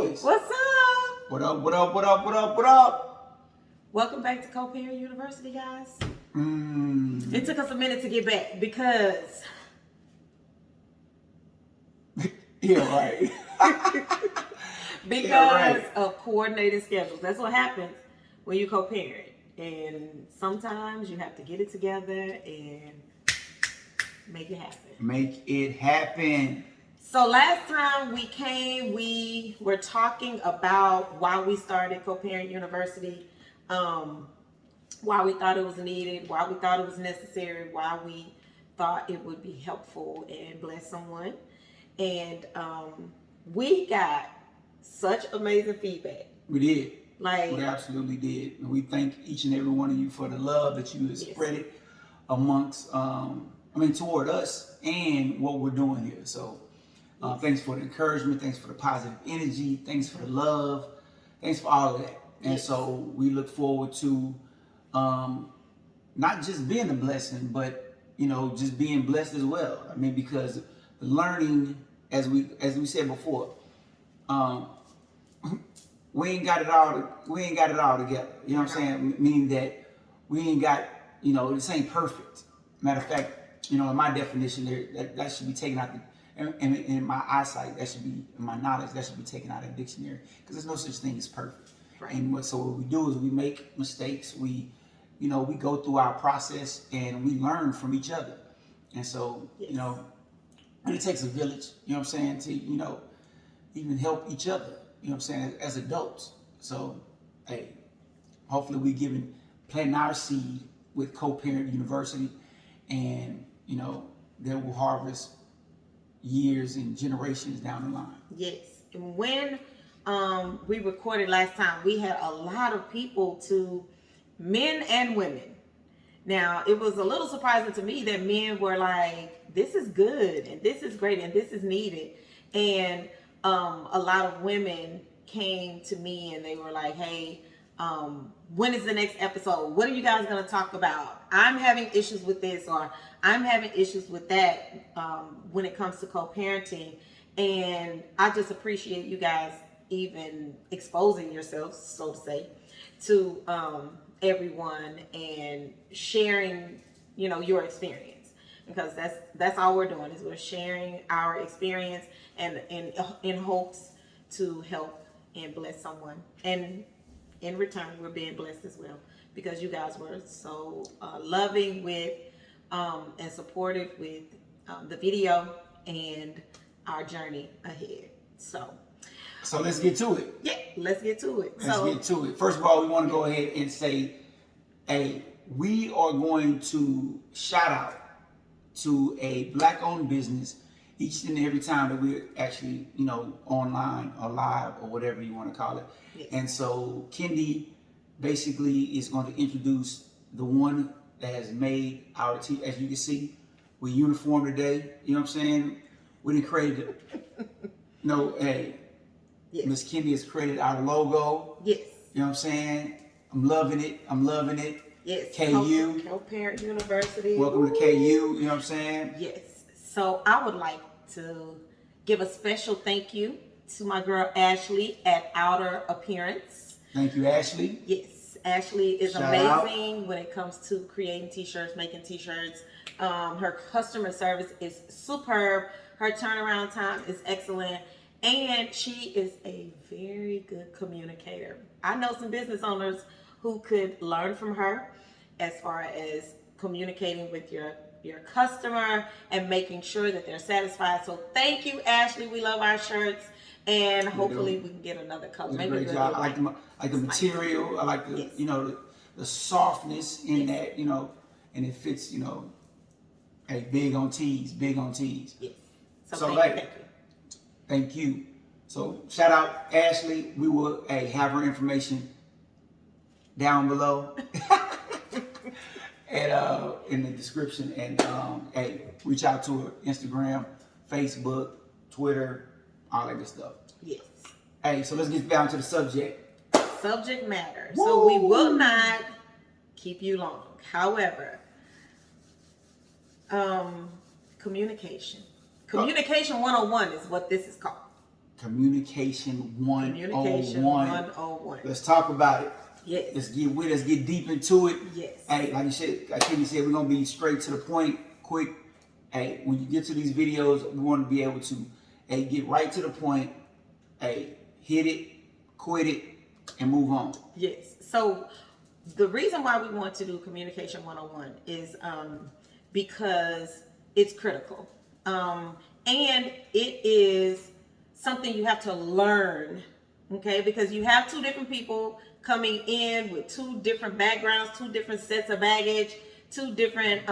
voice. What's up? What up, what up, what up, what up, what up? Welcome back to Co-Parent University, guys. It took us a minute to get back because... Yeah, right. because of coordinated schedules. That's what happens when you co-parent. And sometimes you have to get it together and make it happen. Make it happen. So last time we came, we were talking about why we started Co-Parent University, why we thought it was needed, why we thought it was necessary, why we thought it would be helpful and bless someone. And we got such amazing feedback. We did. Like, we absolutely did. And we thank each and every one of you for the love that you have spread it amongst, toward us and what we're doing here. So thanks for the encouragement. Thanks for the positive energy. Thanks for the love. Thanks for all of that. And so we look forward to not just being a blessing, but, just being blessed as well. Because the learning, as we said before, we ain't got it all together. You know what I'm saying? Meaning that we ain't got, this ain't perfect. Matter of fact, in my definition there, that should be taken out in my eyesight, that should be in my knowledge, that should be taken out of the dictionary, because there's no such thing as perfect. Right. And so what we do is we make mistakes. We go through our process and we learn from each other. And so, and it takes a village, to, even help each other, as adults. So, hey, hopefully we're planting our seed with Co-Parent University, and, they will harvest years and generations down the line. Yes. And when we recorded last time, we had a lot of people, men and women. Now, it was a little surprising to me that men were like, this is good, and this is great, and this is needed. And a lot of women came to me and they were like, hey, when is the next episode? What are you guys going to talk about? I'm having issues with this, or I'm having issues with that when it comes to co-parenting. And I just appreciate you guys even exposing yourselves, so to say, to everyone and sharing, your experience, because that's all we're doing, is we're sharing our experience and in hopes to help and bless someone. And in return, we're being blessed as well, because you guys were so loving with and supportive with the video and our journey ahead. So let's get to it. Yeah, let's get to it. Let's get to it. First of all, we want to go ahead and say, hey, we are going to shout out to a Black-owned business each and every time that we're actually, online or live or whatever you want to call it. Yes. And so Kendi basically is going to introduce the one that has made our team. As you can see, we're uniform today. You know what I'm saying? We didn't create it. No, hey. Yes. Miss Kendi has created our logo. Yes. You know what I'm saying? I'm loving it. Yes. KU. Co-Parent University. Welcome to KU. You know what I'm saying? Yes. So I would like to give a special thank you to my girl Ashley at Outer Appearance. Thank you, Ashley. Yes. Ashley is amazing when it comes to creating t-shirts, making t-shirts. Her customer service is superb. Her turnaround time is excellent. And she is a very good communicator. I know some business owners who could learn from her as far as communicating with your customer and making sure that they're satisfied. So thank you, Ashley. We love our shirts, and hopefully we can get another color. Maybe great job. I like the material. I like the the softness in that, and it fits, hey, big on tees. Yes. So thank you. So shout out Ashley. We will have her information down below and in the description, and reach out to her Instagram, Facebook, Twitter, all that good stuff. Yes. Hey, so let's get down to the subject. Subject matter. Woo! So we will not keep you long. However, communication. Communication 101 is what this is called. Communication 101. Communication 101. Let's talk about it. Yes. Let's get deep into it. Yes. Hey, like you said, like Kenny said, we're gonna be straight to the point, quick. Hey, when you get to these videos, we want to be able to, hey, get right to the point. Hey, hit it, quit it, and move on. Yes. So the reason why we want to do Communication 101 is because it's critical. And it is something you have to learn, okay? Because you have two different people coming in with two different backgrounds, two different sets of baggage, two different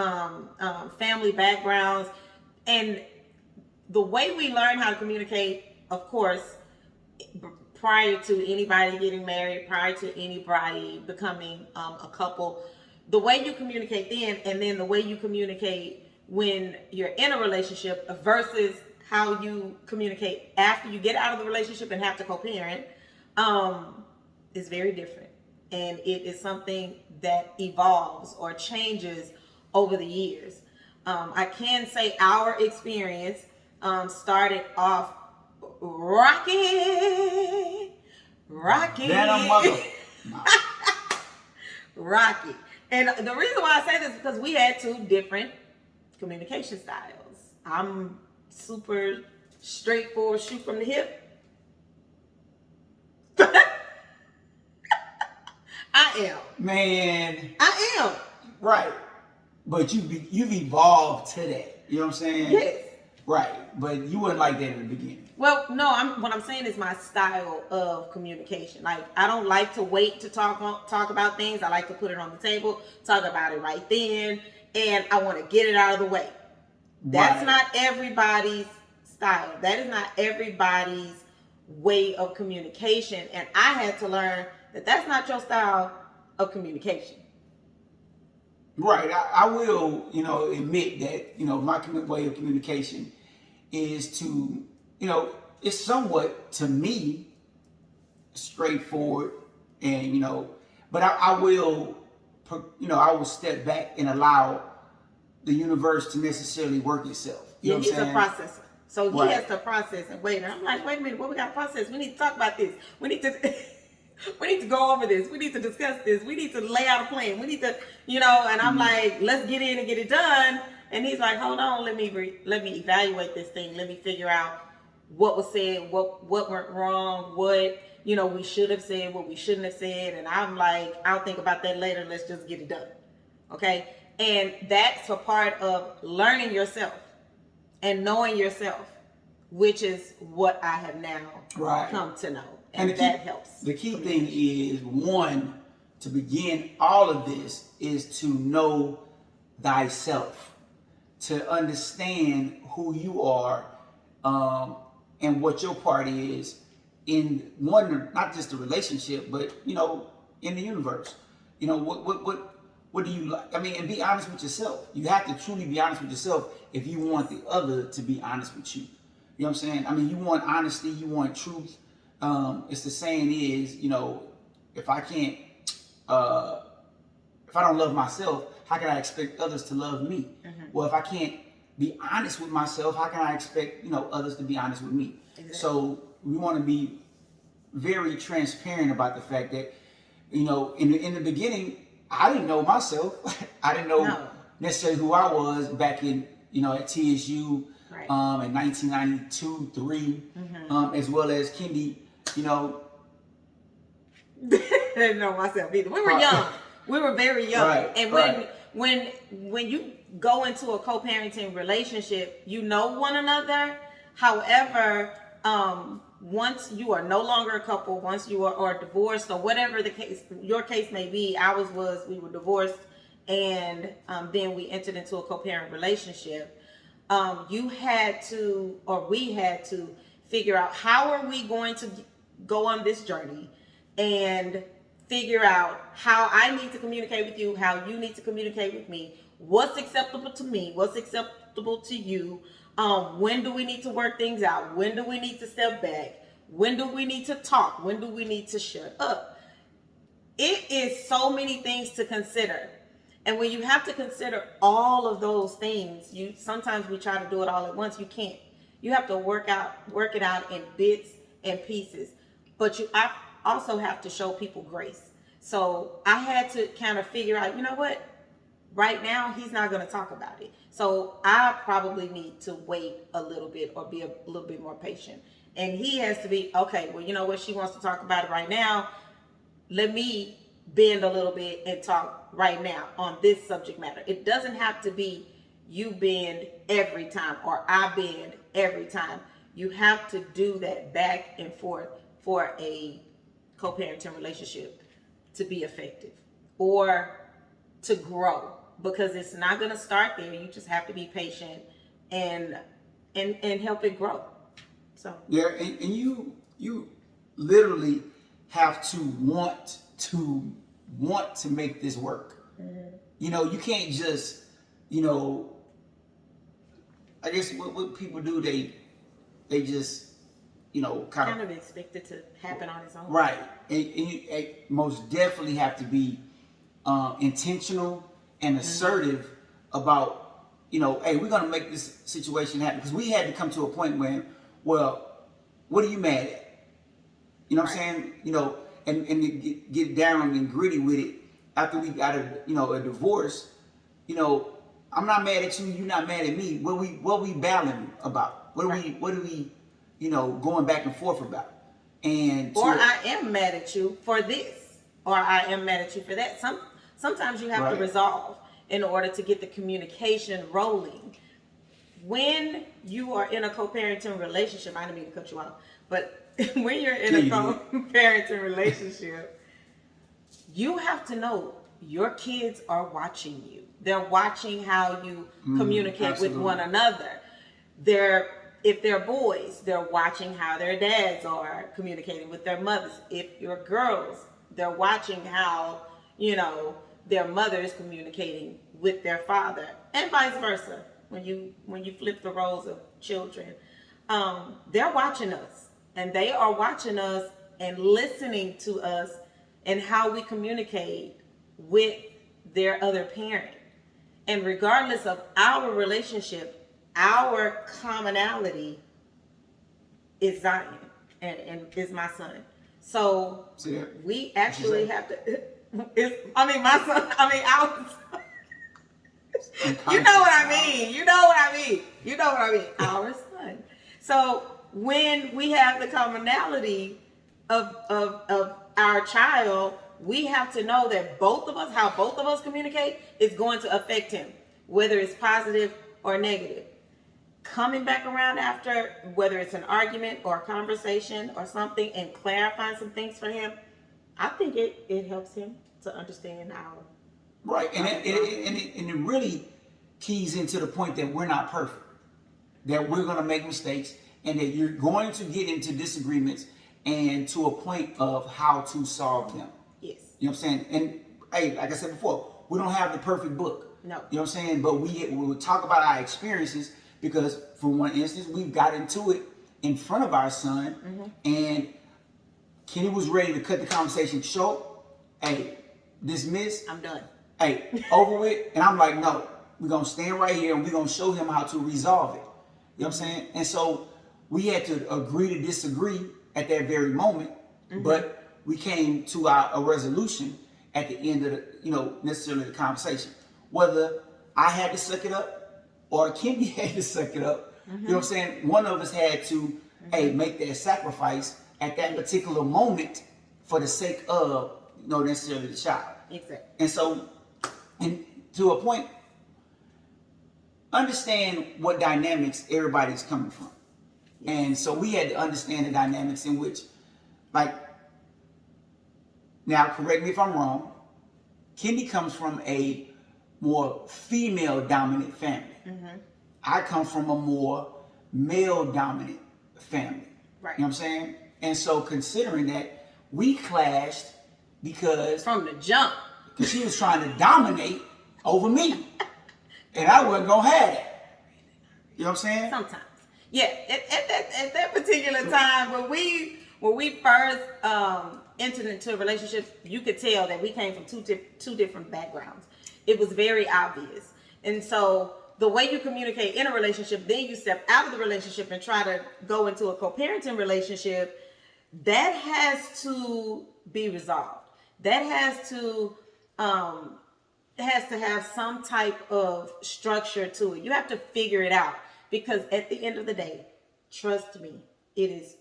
family backgrounds. And the way we learn how to communicate, of course, prior to anybody getting married, prior to anybody becoming a couple, the way you communicate then, and then the way you communicate when you're in a relationship versus how you communicate after you get out of the relationship and have to co-parent, is very different. And it is something that evolves or changes over the years. I can say our experience started off rocky. Then a mother. No. Rocky. And the reason why I say this is because we had two different communication styles. I'm super straightforward, shoot from the hip. I am. Man. I am. Right. But you've evolved to that. You know what I'm saying? Yes. Right. But you weren't like that in the beginning. Well, no, what I'm saying is my style of communication. Like, I don't like to wait to talk about things. I like to put it on the table, talk about it right then, and I want to get it out of the way. That's not everybody's style. That is not everybody's way of communication. And I had to learn that that's not your style of communication. Right. I will, admit that, my way of communication is to, it's somewhat, to me, straightforward. And, but I will step back and allow the universe to necessarily work itself. You know he's what I'm a saying? processor. So he has to process and wait. And I'm like, wait a minute, what we got to process? We need to talk about this. We need to go over this. We need to discuss this. We need to lay out a plan. We need to, and I'm like, let's get in and get it done. And he's like, hold on, let me evaluate this thing. Let me figure out what was said, what went wrong, what, we should have said, what we shouldn't have said. And I'm like, I'll think about that later. Let's just get it done. Okay. And that's a part of learning yourself and knowing yourself, which is what I have now come to know. And that helps. The key thing is, one, to begin all of this is to know thyself, to understand who you are, and what your part is in one, not just the relationship, but in the universe. What do you like? I mean, and be honest with yourself. You have to truly be honest with yourself if you want the other to be honest with you. You know what I'm saying? I mean, you want honesty, you want truth. It's the saying is, if I can't, if I don't love myself, how can I expect others to love me? Mm-hmm. Well, if I can't be honest with myself, how can I expect, others to be honest with me? Exactly. So we want to be very transparent about the fact that, in the beginning, I didn't know myself. I didn't know necessarily who I was back in, at TSU, right. In 1992, 3, mm-hmm. As well as Kendi, I didn't know myself either. We were young. We were very young. Right. And when you go into a co-parenting relationship, you know one another. However, once you are no longer a couple, once you are divorced or whatever your case may be, we were divorced, and then we entered into a co-parent relationship. We had to figure out how are we going to go on this journey and figure out how I need to communicate with you, how you need to communicate with me, what's acceptable to me, what's acceptable to you. When do we need to work things out? When do we need to step back? When do we need to talk? When do we need to shut up? It is so many things to consider. And when you have to consider all of those things, sometimes we try to do it all at once. You can't. You have to work it out in bits and pieces. But I also have to show people grace. So I had to kind of figure out, you know what? Right now, he's not going to talk about it. So I probably need to wait a little bit or be a little bit more patient. And he has to be, okay, well, you know what? She wants to talk about it right now. Let me bend a little bit and talk right now on this subject matter. It doesn't have to be you bend every time or I bend every time. You have to do that back and forth for a co-parenting relationship to be effective or to grow, because it's not going to start there. You just have to be patient and help it grow. So yeah, and you literally have to want to make this work. mm-hmm. You know, you can't just, you know, I guess what people do, they just, you know, kind of expect it to happen on its own. Right, and you most definitely have to be intentional and assertive about, you know, hey, we're gonna make this situation happen, because we had to come to a point when, well, what are you mad at? You know what I'm saying? You know, and to get down and gritty with it after we got a divorce. You know, I'm not mad at you. You're not mad at me. What we battling about? What are we, you know, going back and forth about? And I am mad at you for this, or I am mad at you for that. Sometimes you have to resolve in order to get the communication rolling. When you are in a co-parenting relationship, I didn't mean to cut you off, but when you're in a co-parenting relationship, you have to know your kids are watching you. They're watching how you communicate with one another. If they're boys, they're watching how their dads are communicating with their mothers. If you're girls, they're watching how, you know, their mother is communicating with their father, and vice versa. When you flip the roles of children, they're watching us, and they are watching us and listening to us and how we communicate with their other parent. And regardless of our relationship, our commonality is Zion and is my son. So we actually have to. My son. Our son. You know what I mean. Our son. So when we have the commonality of our child, we have to know that how both of us communicate is going to affect him, whether it's positive or negative. Coming back around after, whether it's an argument or a conversation or something, and clarifying some things for him, I think it helps him to understand our right. And it really keys into the point that we're not perfect, that we're going to make mistakes, and that you're going to get into disagreements, and to a point of how to solve them. Yes. You know what I'm saying? And hey, like I said before, we don't have the perfect book. No. You know what I'm saying? But we will talk about our experiences, because for one instance, we've got into it in front of our son, and Kenny was ready to cut the conversation short. Hey, dismiss. I'm done. Hey, over with. And I'm like, no, we're going to stand right here and we're going to show him how to resolve it. You know what I'm saying? And so we had to agree to disagree at that very moment, but we came to a resolution at the end of necessarily the conversation. Whether I had to suck it up or Kenny had to suck it up, you know what I'm saying? One of us had to, make that sacrifice at that particular moment for the sake of, necessarily the child. Exactly. And so, and to a point, understand what dynamics everybody's coming from. And so we had to understand the dynamics in which, like, now correct me if I'm wrong, Kendi comes from a more female dominant family. I come from a more male dominant family. Right. You know what I'm saying? And so considering that, we clashed because from the jump, because she was trying to dominate over me, and I wasn't gonna have that. You know what I'm saying? Sometimes, yeah. At that particular time, when we first entered into a relationship, you could tell that we came from two different backgrounds. It was very obvious, and so the way you communicate in a relationship, then you step out of the relationship and try to go into a co-parenting relationship. that has to be resolved. That has to have some type of structure to it. You have to figure it out, because at the end of the day, trust me, it is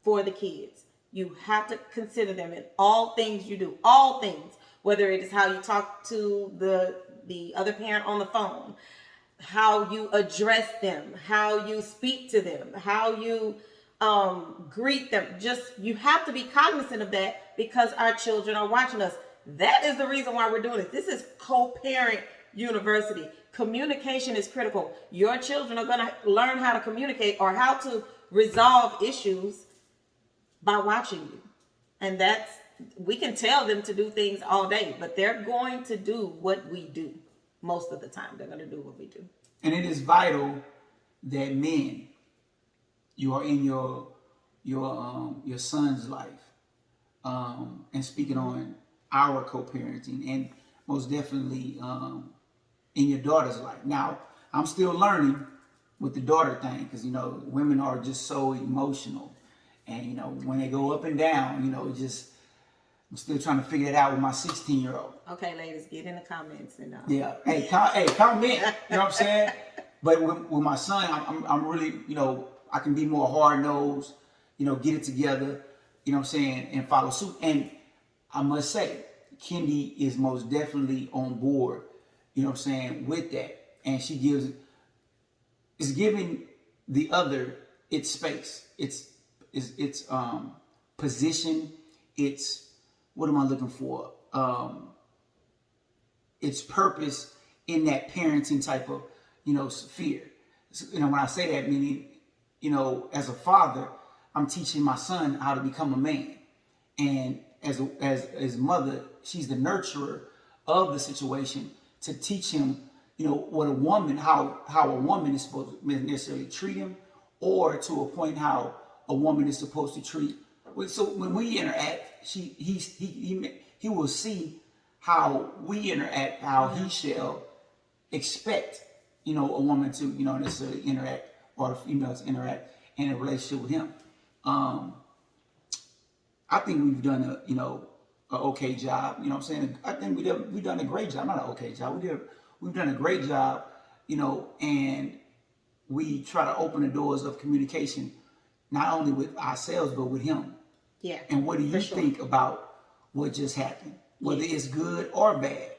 for the kids. You have to consider them in all things you do, all things, whether it is how you talk to the other parent on the phone, how you address them, how you speak to them, how you greet them. Just, you have to be cognizant of that, because our children are watching us. That is the reason why we're doing this. This is co-parent university. Communication is critical. Your children are going to learn how to communicate or how to resolve issues by watching you. And we can tell them to do things all day, but they're going to do what we do. Most of the time, they're going to do what we do. And it is vital that men, you are in your son's life, and speaking on our co-parenting, and most definitely in your daughter's life. Now, I'm still learning with the daughter thing, because women are just so emotional, and when they go up and down, I'm still trying to figure it out with my 16-year-old. Okay, ladies, get in the comments and yeah. Hey, comment. You know what I'm saying? But with my son, I'm really, I can be more hard nosed. Get it together. You know what I'm saying, and follow suit. And I must say, Kendi is most definitely on board. You know what I'm saying, with that, and she is giving the other its space, its position, its, what am I looking for? Its purpose in that parenting type of, sphere. So, when I say that, meaning, as a father, I'm teaching my son how to become a man, and as mother, she's the nurturer of the situation to teach him, what a woman, how a woman is supposed to necessarily treat him, or to a point how a woman is supposed to treat. So when we interact, he will see how we interact, how he shall expect, a woman to, necessarily interact, or a female to interact in a relationship with him. I think we've done a okay job. You know what I'm saying? I think we've done a great job. Not an okay job. We've done a great job. And we try to open the doors of communication, not only with ourselves but with him. Yeah. And what do you think about what just happened? Whether it's good or bad.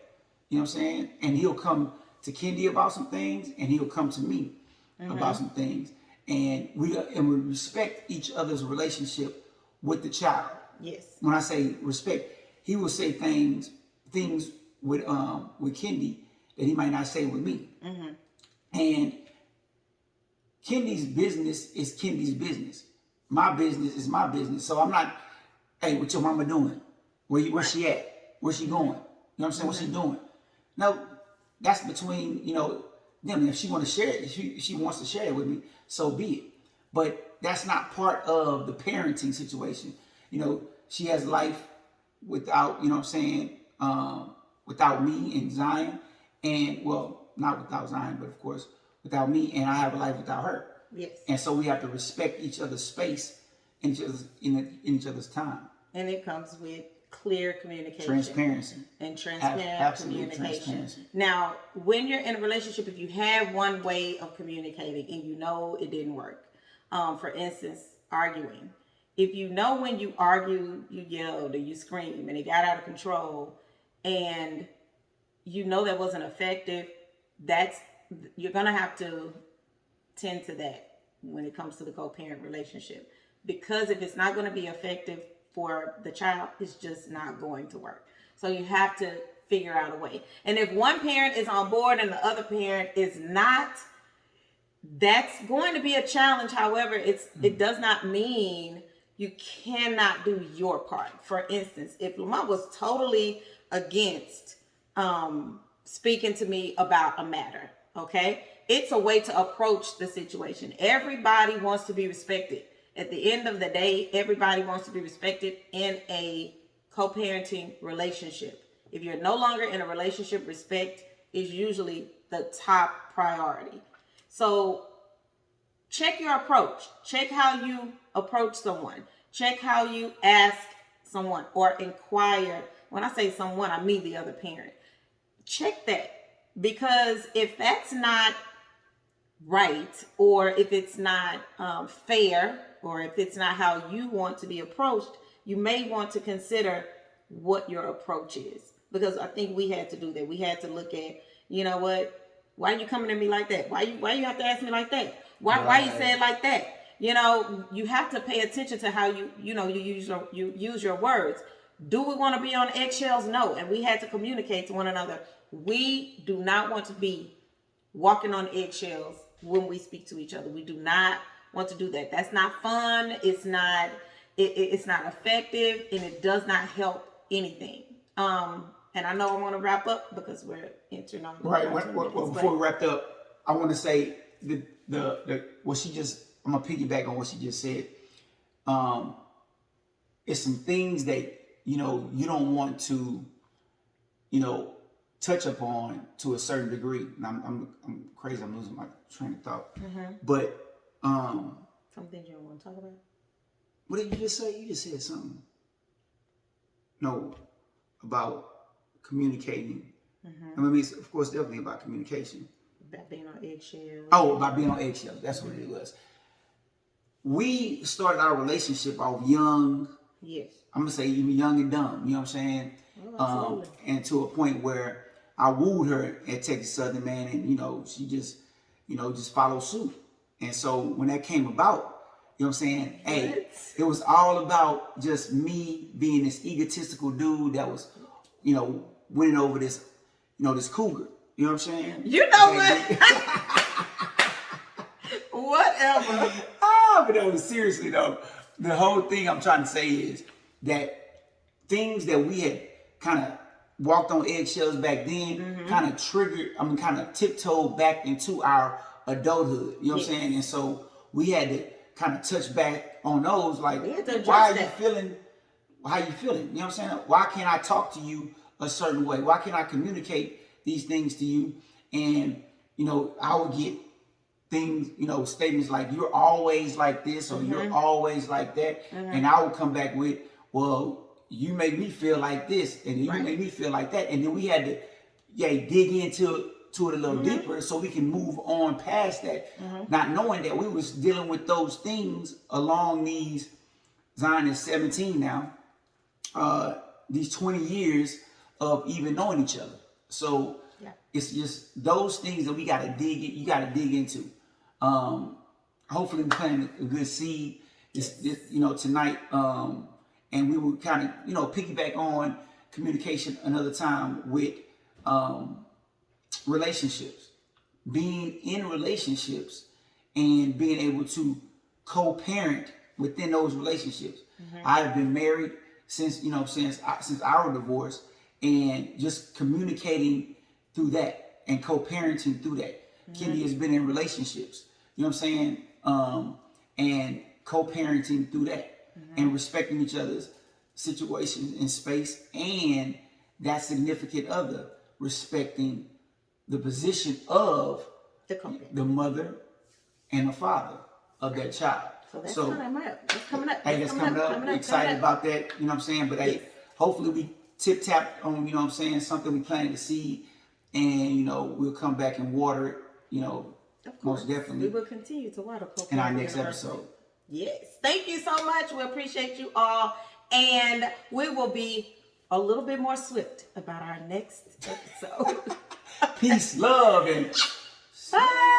You know what I'm saying? And he'll come to Kendi about some things, and he'll come to me about some things. And we respect each other's relationship with the child. Yes. When I say respect, he will say things with Kendi that he might not say with me. Mm-hmm. And Kendi's business is Kendi's business. My business is my business. So I'm not, hey, what your mama doing? Where's she at? Where's she going? You know what I'm saying? What's she doing? No, that's between, them. If she want to share it, if she wants to share it with me, so be it. But that's not part of the parenting situation. She has life without, without me and Zion. And, well, not without Zion, but of course, without me. And I have a life without her. Yes. And so we have to respect each other's space in each other's time. And it comes with clear communication. Transparency. And transparent Absolute communication. Transparency. Now, when you're in a relationship, if you have one way of communicating and it didn't work, for instance, arguing. If when you argue, you yelled or you screamed and it got out of control, and that wasn't effective, you're going to have to tend to that when it comes to the co-parent relationship. Because if it's not going to be effective for the child, it's just not going to work. So you have to figure out a way. And if one parent is on board and the other parent is not, that's going to be a challenge. However, it does not mean you cannot do your part. For instance, if Lamont was totally against speaking to me about a matter, okay, it's a way to approach the situation. Everybody wants to be respected. At the end of the day, everybody wants to be respected in a co-parenting relationship. If you're no longer in a relationship, respect is usually the top priority. So check your approach. Check how you approach someone. Check how you ask someone or inquire. When I say someone, I mean the other parent. Check that, because if that's not right, or if it's not fair, or if it's not how you want to be approached, you may want to consider what your approach is. Because I think we had to do that. We had to look at, you know what, why are you coming at me like that? Why you have to ask me like that? Why you say it like that? You know, you have to pay attention to how you use your words. Do we want to be on eggshells? No. And we had to communicate to one another. We do not want to be walking on eggshells when we speak to each other. We do not want to do that. That's not fun. It's not effective, and it does not help anything. And I know I want to wrap up because we're entering on right. Before we wrap up, I want to say what she just. I'm gonna piggyback on what she just said. It's some things that you don't want to touch upon to a certain degree. And I'm crazy. I'm losing my train of thought. Mm-hmm. But some things you don't want to talk about. What did you just say? You just said something. No, about communicating. Mm-hmm. I mean, it's, of course, definitely about communication. About being on eggshells. Oh, about being on eggshells. That's what it was. We started our relationship off young. Yes. I'm gonna say even young and dumb. You know what I'm saying? Oh, and to a point where I wooed her at Texas Southern, man, and she just followed suit. And so when that came about, you know what I'm saying? What? Hey, it was all about just me being this egotistical dude that was, winning over this, this cougar. You know what I'm saying? You know what? Whatever. But no, seriously though, the whole thing I'm trying to say is that things that we had kind of walked on eggshells back then, mm-hmm. kind of tiptoed back into our adulthood. You know what I'm saying? And so we had to kind of touch back on those, like, why are you feeling how you feeling? You know what I'm saying? Why can't I talk to you a certain way? Why can't I communicate these things to you? And, I would get things, statements like, you're always like this, or mm-hmm. you're always like that. Mm-hmm. And I would come back with, well, you make me feel like this, and you make me feel like that. And then we had to dig into it a little mm-hmm. deeper so we can move on past that, mm-hmm. not knowing that we was dealing with those things along these, Zion is 17 now, these 20 years of even knowing each other. So it's just those things that you got to dig into. Hopefully we're planting a good seed this tonight. And we will kind of, piggyback on communication another time with relationships, being in relationships and being able to co-parent within those relationships. Mm-hmm. I've been married since our divorce, and just communicating through that and co-parenting through that. Mm-hmm. Kenny has been in relationships, you know what I'm saying? And co-parenting through that, mm-hmm. and respecting each other's situations and space, and that significant other respecting the position of the mother and the father of that child. So that's coming up. Hey, that's coming up. We're excited about that, you know what I'm saying? But hey, hopefully we tip-tap on, you know what I'm saying, something we planted to seed, and, we'll come back and water it, most definitely. We will continue to water in our next episode. Yes. Thank you so much. We appreciate you all. And we will be a little bit more swift about our next episode. Peace, love, and bye.